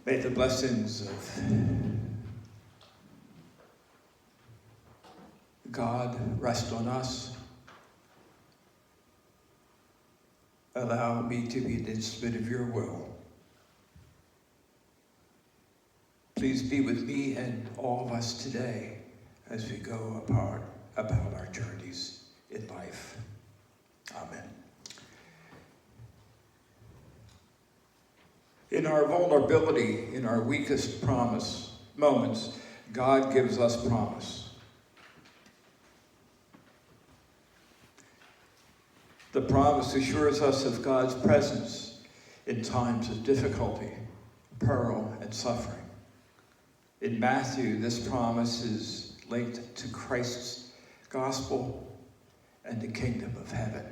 May the blessings of God rest on us. Allow me to be an instrument of your will. Please be with me and all of us today as we go about our journeys in life. Amen. In our vulnerability, in our weakest moments, God gives us promise. The promise assures us of God's presence in times of difficulty, peril, and suffering. In Matthew, this promise is linked to Christ's gospel and the kingdom of heaven.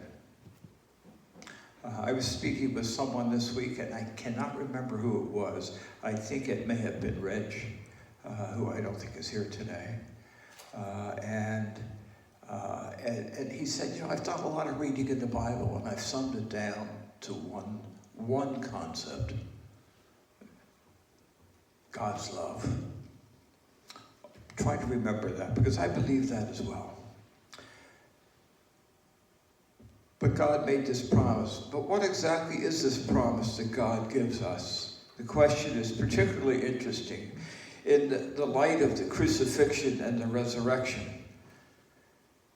I was speaking with someone this week, and I cannot remember who it was. I think it may have been Ries, who I don't think is here today. And he said, I've done a lot of reading in the Bible, and I've summed it down to one concept: God's love. Try to remember that, because I believe that as well. But God made this promise. But what exactly is this promise that God gives us? The question is particularly interesting in the light of the crucifixion and the resurrection.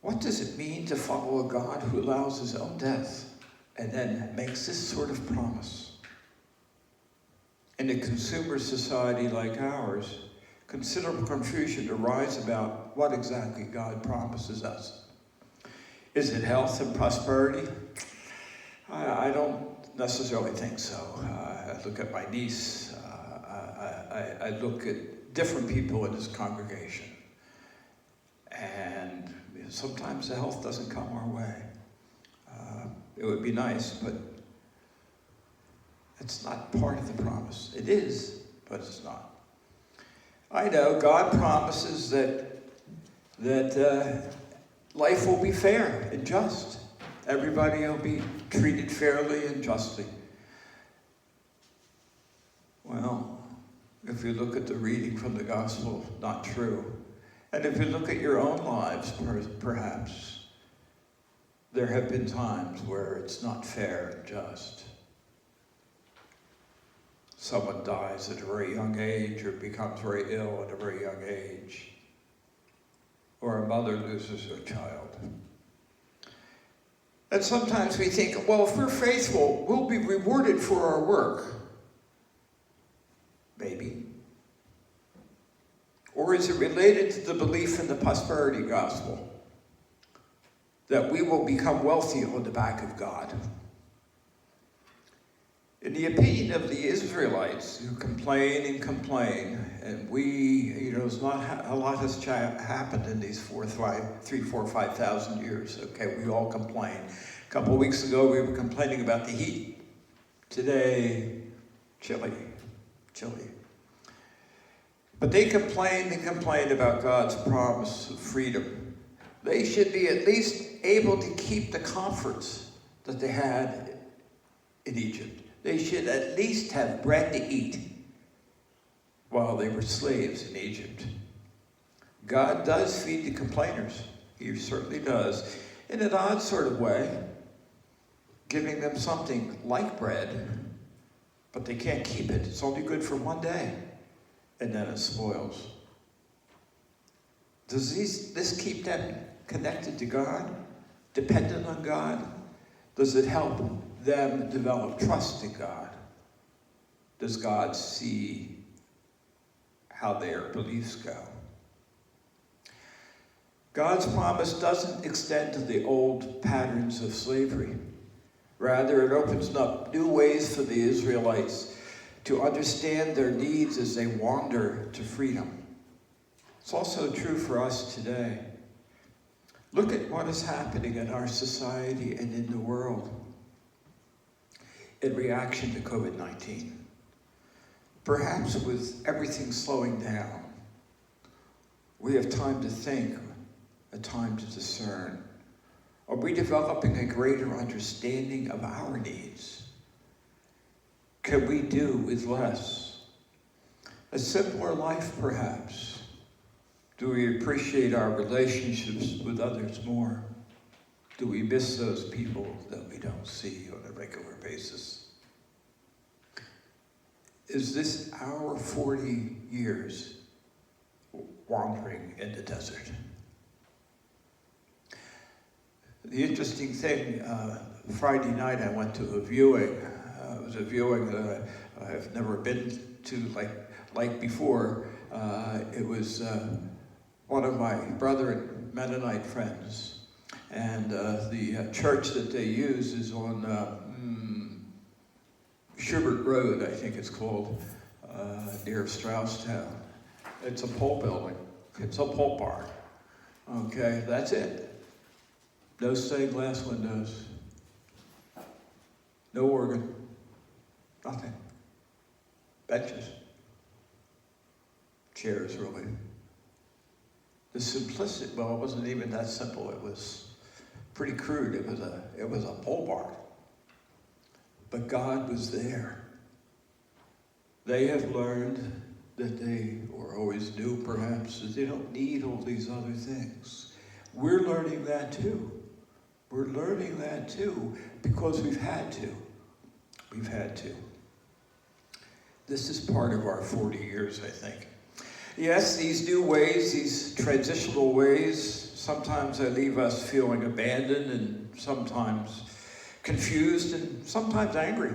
What does it mean to follow a God who allows his own death and then makes this sort of promise? In a consumer society like ours, considerable confusion arises about what exactly God promises us. Is it health and prosperity? I don't necessarily think so. I look at my niece. I look at different people in this congregation. And sometimes the health doesn't come our way. It would be nice, but it's not part of the promise. It is, but it's not. I know God promises that life will be fair and just. Everybody will be treated fairly and justly. Well, if you look at the reading from the gospel, not true. And if you look at your own lives, perhaps, there have been times where it's not fair and just. Someone dies at a very young age or becomes very ill at a very young age. Or a mother loses her child. And sometimes we think, well, if we're faithful, we'll be rewarded for our work. Maybe. Or is it related to the belief in the prosperity gospel? That we will become wealthy on the back of God? In the opinion of the Israelites, who complain, and it's not a lot has happened in these 5,000 years. Okay, we all complain. A couple of weeks ago, we were complaining about the heat. Today, chilly. But they complained about God's promise of freedom. They should be at least able to keep the comforts that they had in Egypt. They should at least have bread to eat while they were slaves in Egypt. God does feed the complainers. He certainly does. In an odd sort of way, giving them something like bread, but they can't keep it. It's only good for one day, and then it spoils. Does this keep them connected to God, dependent on God? Does it help them develop trust in God? Does God see how their beliefs go? God's promise doesn't extend to the old patterns of slavery. Rather, it opens up new ways for the Israelites to understand their needs as they wander to freedom. It's also true for us today. Look at what is happening in our society and in the world in reaction to COVID-19. Perhaps with everything slowing down, we have time to think, a time to discern. Are we developing a greater understanding of our needs? Can we do with less? A simpler life, perhaps. Do we appreciate our relationships with others more? Do we miss those people that we don't see on a regular basis? Is this our 40 years wandering in the desert? The interesting thing, Friday night I went to a viewing. It was a viewing that I've never been to like before. It was one of my Brethren Mennonite friends, and the church that they use is on Schubert Road, I think it's called, near Strausstown. It's a pole building. It's a pole barn. Okay, that's it. No stained glass windows. No organ. Nothing. Benches. Chairs, really. The simplicity, well, it wasn't even that simple. It was pretty crude. It was a pole barn. But God was there. They have learned that they, or always knew perhaps, that they don't need all these other things. We're learning that too. We're learning that too because we've had to. We've had to. This is part of our 40 years, I think. Yes, these new ways, these transitional ways, sometimes they leave us feeling abandoned and sometimes confused and sometimes angry.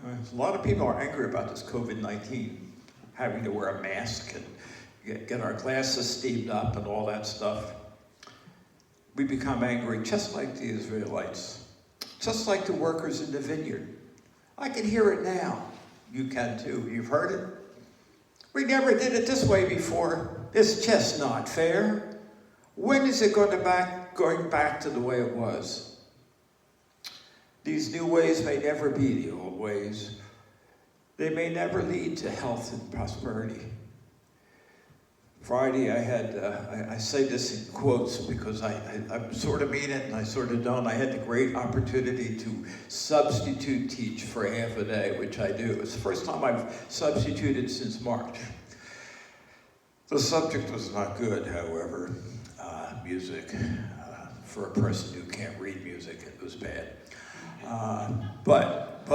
A lot of people are angry about this COVID-19, having to wear a mask and get our glasses steamed up and all that stuff. We become angry just like the Israelites, just like the workers in the vineyard. I can hear it now. You can too. You've heard it? We never did it this way before. It's just not fair. When is it going back to the way it was? These new ways may never be the old ways. They may never lead to health and prosperity. Friday, I say this in quotes because I sort of mean it and I sort of don't. I had the great opportunity to substitute teach for half a day, which I do. It's the first time I've substituted since March. The subject was not good, however. Music. For a person who can't read music, it was bad. But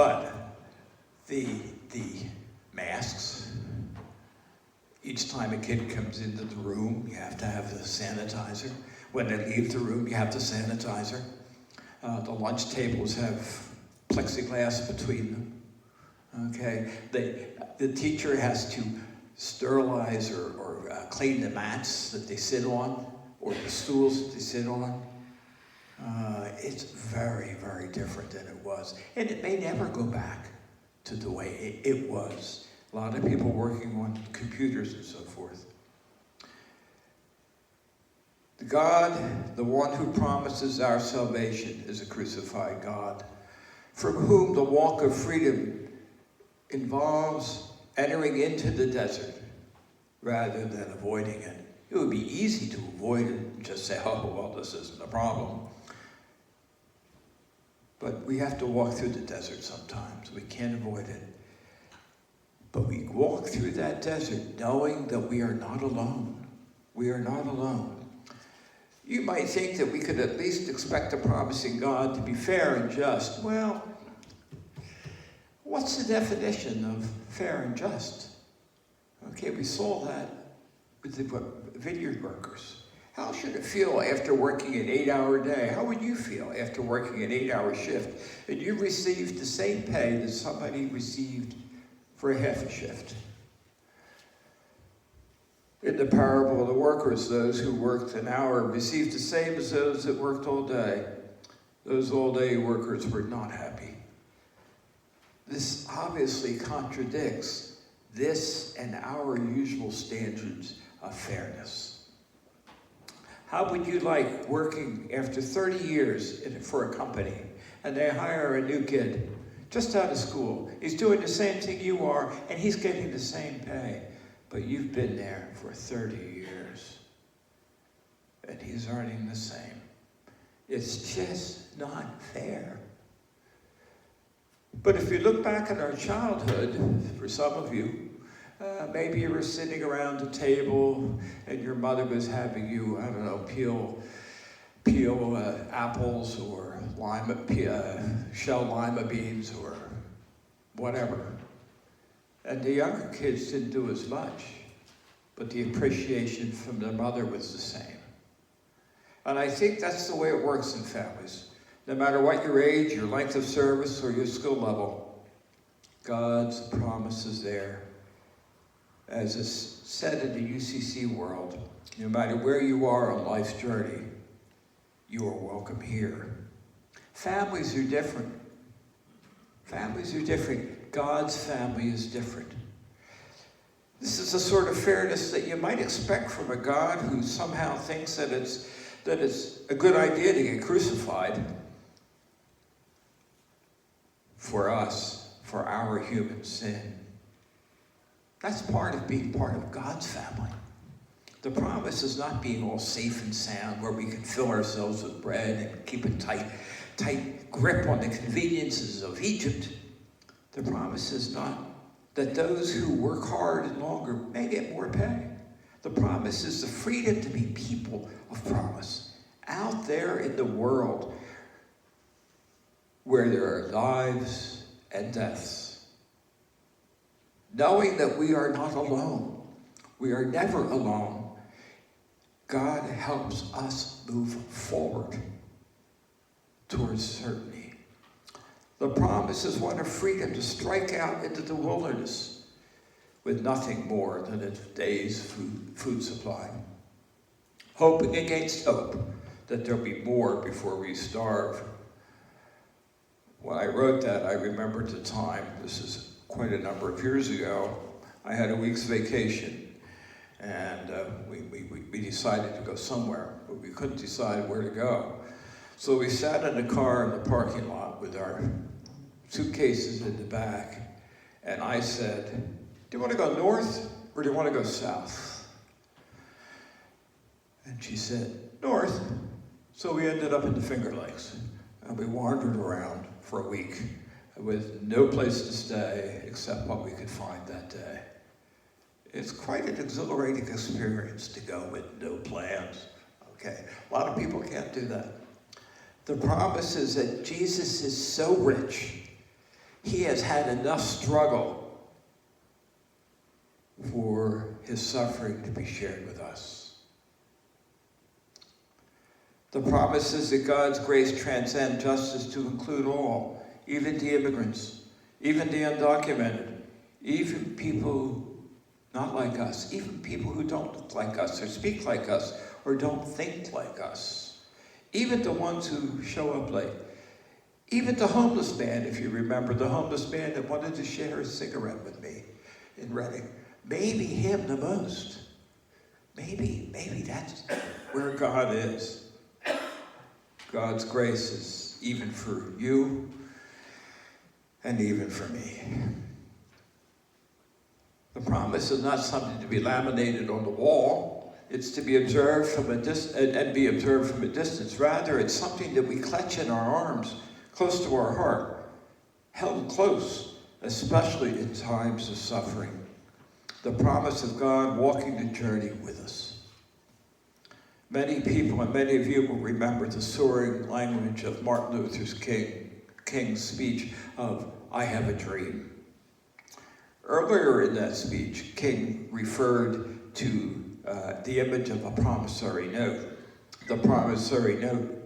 the masks. Each time a kid comes into the room, you have to have the sanitizer. When they leave the room, you have the sanitizer. The lunch tables have plexiglass between them. Okay, the teacher has to sterilize or clean the mats that they sit on, or the stools that they sit on. It's very, very different than it was. And it may never go back to the way it was. A lot of people working on computers and so forth. God, the one who promises our salvation, is a crucified God, from whom the walk of freedom involves entering into the desert rather than avoiding it. It would be easy to avoid it and just say, oh, well, this isn't a problem. But we have to walk through the desert sometimes. We can't avoid it. But we walk through that desert knowing that we are not alone. We are not alone. You might think that we could at least expect a promising God to be fair and just. Well, what's the definition of fair and just? Okay, we saw that with the vineyard workers. How should it feel after working an 8-hour day? How would you feel after working an 8-hour shift and you received the same pay that somebody received for a half a shift? In the parable of the workers, those who worked an hour received the same as those that worked all day. Those all-day workers were not happy. This obviously contradicts this and our usual standards of fairness. How would you like working after 30 years for a company and they hire a new kid just out of school? He's doing the same thing you are and he's getting the same pay. But you've been there for 30 years, and he's earning the same. It's just not fair. But if you look back at our childhood, for some of you, Maybe you were sitting around the table and your mother was having you, I don't know, peel apples or shell lima beans or whatever. And the younger kids didn't do as much, but the appreciation from their mother was the same. And I think that's the way it works in families. No matter what your age, your length of service, or your skill level, God's promise is there. As is said in the UCC world, no matter where you are on life's journey, you are welcome here. Families are different. Families are different. God's family is different. This is the sort of fairness that you might expect from a God who somehow thinks that it's a good idea to get crucified for us, for our human sin. That's part of being part of God's family. The promise is not being all safe and sound where we can fill ourselves with bread and keep a tight grip on the conveniences of Egypt. The promise is not that those who work hard and longer may get more pay. The promise is the freedom to be people of promise out there in the world where there are lives and deaths. Knowing that we are not alone. We are never alone. God helps us move forward towards certainty. The promise is one of freedom to strike out into the wilderness with nothing more than a day's food supply. Hoping against hope that there'll be more before we starve. When I wrote that, I remembered the time, this is quite a number of years ago, I had a week's vacation, and we decided to go somewhere, but we couldn't decide where to go. So we sat in the car in the parking lot with our suitcases in the back, and I said, do you want to go north or do you want to go south? And she said, north. So we ended up in the Finger Lakes, and we wandered around for a week with no place to stay except what we could find that day. It's quite an exhilarating experience to go with no plans. Okay, a lot of people can't do that. The promise is that Jesus is so rich, he has had enough struggle for his suffering to be shared with us. The promise is that God's grace transcends justice to include all, even the immigrants, even the undocumented, even people not like us, even people who don't look like us or speak like us or don't think like us, even the ones who show up late, even the homeless man, if you remember, the homeless man that wanted to share a cigarette with me in Reading. Maybe him the most. Maybe that's where God is. God's grace is even for you and even for me. The promise is not something to be laminated on the wall. It's to be observed from a distance. Rather, it's something that we clutch in our arms, close to our heart, held close, especially in times of suffering. The promise of God walking the journey with us. Many people, and many of you will remember the soaring language of Martin Luther King's speech of, "I have a dream." Earlier in that speech, King referred to the image of a promissory note. The promissory note,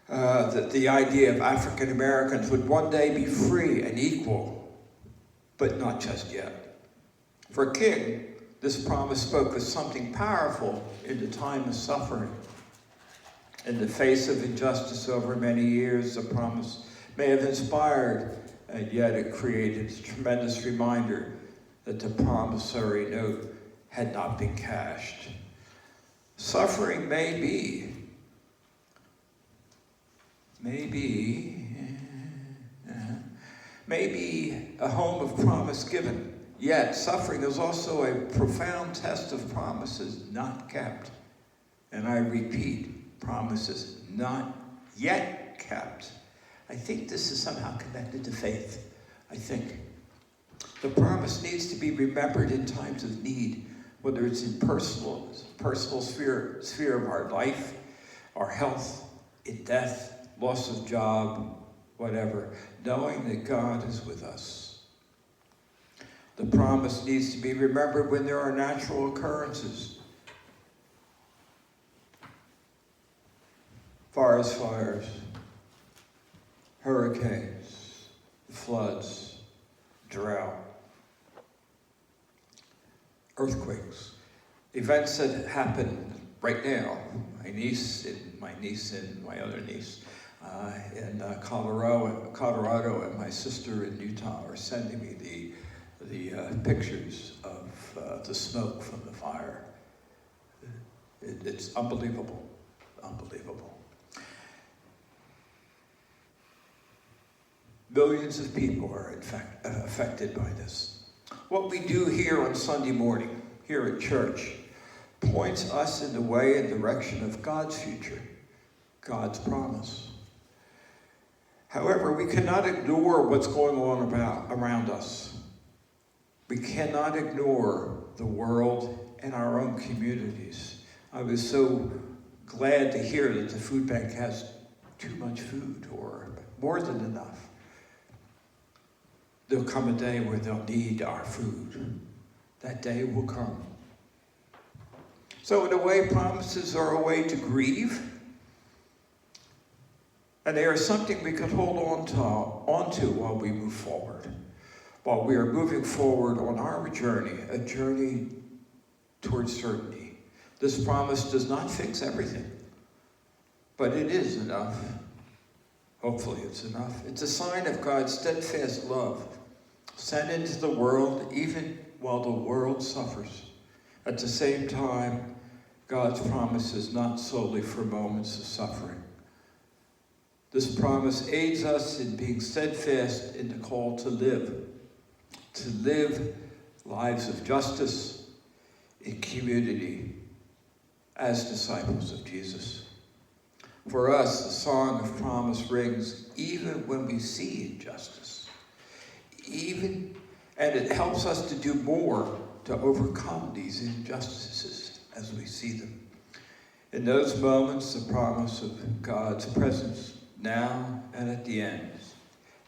that the idea of African Americans would one day be free and equal, but not just yet. For King, this promise spoke of something powerful in the time of suffering. In the face of injustice over many years, the promise may have inspired, and yet it created a tremendous reminder that the promissory note had not been cashed. Suffering may be a home of promise given, yet suffering is also a profound test of promises not kept. And I repeat, promises not yet kept. I think this is somehow connected to faith. I think. The promise needs to be remembered in times of need, whether it's in personal sphere of our life, our health, in death, loss of job, whatever, knowing that God is with us. The promise needs to be remembered when there are natural occurrences. Forest fires, hurricanes, floods, drought, earthquakes, events that happen right now. My niece and my other niece in Colorado, and my sister in Utah are sending me the pictures of the smoke from the fire. It's unbelievable, unbelievable. Millions of people are in fact affected by this. What we do here on Sunday morning, here at church, points us in the way and direction of God's future, God's promise. However, we cannot ignore what's going on around us. We cannot ignore the world and our own communities. I was so glad to hear that the food bank has too much food, or more than enough. There'll come a day where they'll need our food. That day will come. So in a way, promises are a way to grieve. And they are something we can hold onto while we move forward. While we are moving forward on our journey, a journey towards certainty. This promise does not fix everything, but it is enough. Hopefully it's enough. It's a sign of God's steadfast love, sent into the world even while the world suffers. At the same time, God's promise is not solely for moments of suffering. This promise aids us in being steadfast in the call to live lives of justice in community as disciples of Jesus. For us, the song of promise rings even when we see injustice. And it helps us to do more to overcome these injustices as we see them. In those moments, the promise of God's presence, now and at the end,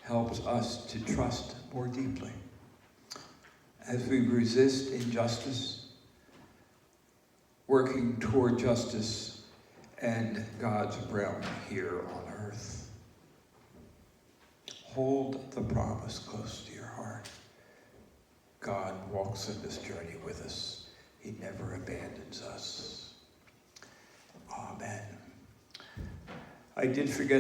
helps us to trust more deeply. As we resist injustice, working toward justice and God's realm here on earth. Hold the promise close to your heart. God walks in this journey with us. He never abandons us. Amen. I did forget